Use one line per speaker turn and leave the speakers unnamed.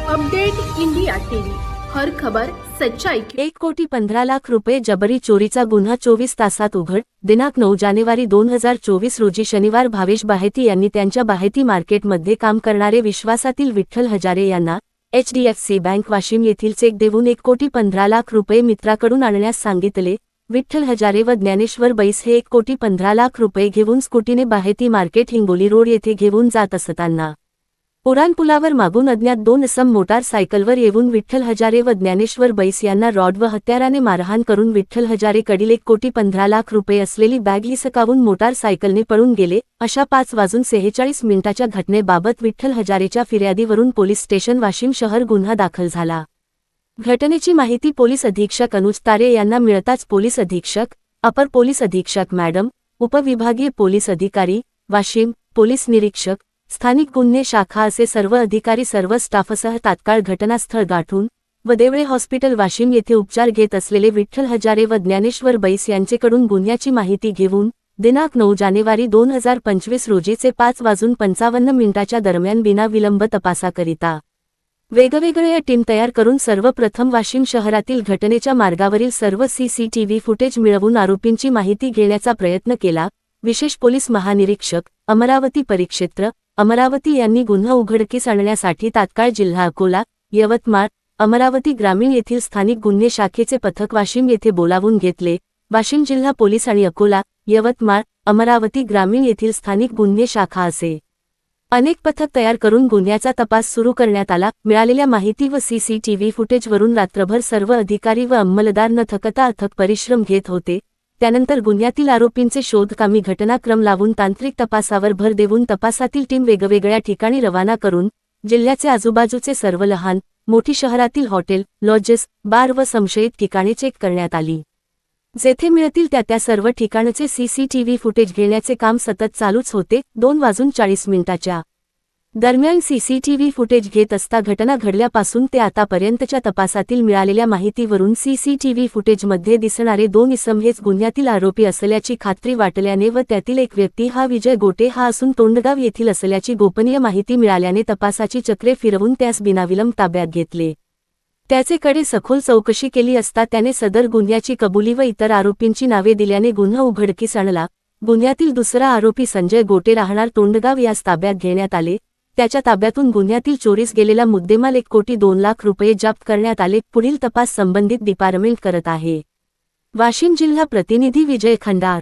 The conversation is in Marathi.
अपडेट इंडिया टीव्ही, हर खबर सच्चाई की।
1,15,00,000 रुपये जबरी चोरीचा गुन्हा 24 तासात उघड। दिनांक 9 जानेवारी 2024 रोजी शनिवार भावेश बाहेती यांनी त्यांच्या बाहेती मार्केटमध्ये काम करणारे विश्वासातील विठ्ठल हजारे यांना HDFC बँक वाशिम येथील चेक देऊन 1,15,00,000 रुपये मित्राकडून आणण्यास सांगितले। विठ्ठल हजारे व ज्ञानेश्वर बैस हे 1,15,00,000 रुपये घेऊन स्कूटीने बाहेती मार्केट हिंगोली रोड येथे घेऊन जात असताना उड्डाणपुलावर मागून अज्ञात दोन इसम मोटारसायकलवर येऊन विठ्ठल हजारे व ज्ञानेश्वर बैस यांना रॉड व हत्याराने मारहाण करून विठ्ठल हजारे कडील 1,15,00,000 रुपये असलेली बॅग हिसकावून मोटारसायकलने पळून गेले। अशा 5:46 घटनेबाबत विठ्ठल हजारेच्या फिर्यादीवरून पोलीस स्टेशन वाशिम शहर गुन्हा दाखल झाला। घटनेची माहिती पोलीस अधीक्षक अनुज तारे यांना मिळताच पोलीस अधीक्षक, अपर पोलीस अधीक्षक मॅडम, उपविभागीय पोलीस अधिकारी वाशिम, पोलीस निरीक्षक, स्थानिक गुन्हे शाखा असे सर्व अधिकारी सर्व स्टाफसह तात्काळ घटनास्थळ गाठून व देवळे हॉस्पिटल वाशिम येथे उपचार घेत असलेले विठ्ठल हजारे व ज्ञानेश्वर बैस यांचेकडून गुन्ह्याची माहिती घेऊन दिनांक 9 जानेवारी 2025 रोजीचे 5:55 दरम्यान बिनाविलंब तपासाकरिता वेगवेगळ्या टीम तयार करून सर्वप्रथम वाशिम शहरातील घटनेच्या मार्गावरील सर्व CCTV फुटेज मिळवून आरोपींची माहिती घेण्याचा प्रयत्न केला। विशेष पोलीस महानिरीक्षक अमरावती परिक्षेत्र अमरावती यांनी गुन्हा उघडकीस आणण्यासाठी तात्काळ जिल्हा अकोला, यवतमाळ, अमरावती ग्रामीण येथील स्थानिक गुन्हे शाखेचे पथक वाशिम येथे बोलावून घेतले। वाशिम जिल्हा पोलीस आणि अकोला, यवतमाळ, अमरावती ग्रामीण येथील स्थानिक गुन्हे शाखा असे अनेक पथक तयार करून गुन्ह्याचा तपास सुरू करण्यात आला। मिळालेल्या माहिती व CCTV फुटेजवरून रात्रभर सर्व अधिकारी व अंमलदार न थकता अथक परिश्रम घेत होते। त्यानंतर गुन्ह्यातील आरोपींचे शोधकामी घटनाक्रम लावून तांत्रिक तपासावर भर देऊन तपासातील टीम वेगवेगळ्या ठिकाणी रवाना करून जिल्ह्याचे आजूबाजूचे सर्व लहान मोठी शहरातील हॉटेल, लॉजेस, बार व संशयित ठिकाणे चेक करण्यात आली। जेथे मिळतील त्या सर्व ठिकाणचे CCTV फुटेज घेण्याचे काम सतत चालूच होते। 2:40 दरम्यान CCTV फुटेज घेत असता घटना घडल्यापासून ते आतापर्यंतच्या तपासातील मिळालेल्या माहितीवरून CCTV फुटेजमध्ये दिसणारे दोन इसम हेच गुन्ह्यातील आरोपी असल्याची खात्री वाटल्याने व त्यातील एक व्यक्ती हा विजय गोटे हा असून तोंडगाव येथील असल्याची गोपनीय माहिती मिळाल्याने तपासाची चक्रे फिरवून त्यास बिनाविलंब ताब्यात घेतले। त्याचेकडे सखोल चौकशी केली असता त्याने सदर गुन्ह्याची कबुली व इतर आरोपींची नावे दिल्याने गुन्हा उघडकीस आणला। गुन्ह्यातील दुसरा आरोपी संजय गोटे राहणार तोंडगाव यास ताब्यात घेण्यात आले। त्याच्या ताब्यातून गुन्ह्यातील चोरीस गेलेला मुद्देमाल 1,02,00,000 रुपये जप्त करण्यात आले। पुढील तपास संबंधित डिपार्टमेंट करत आहे। वाशिम जिल्हा प्रतिनिधी विजय खंडार।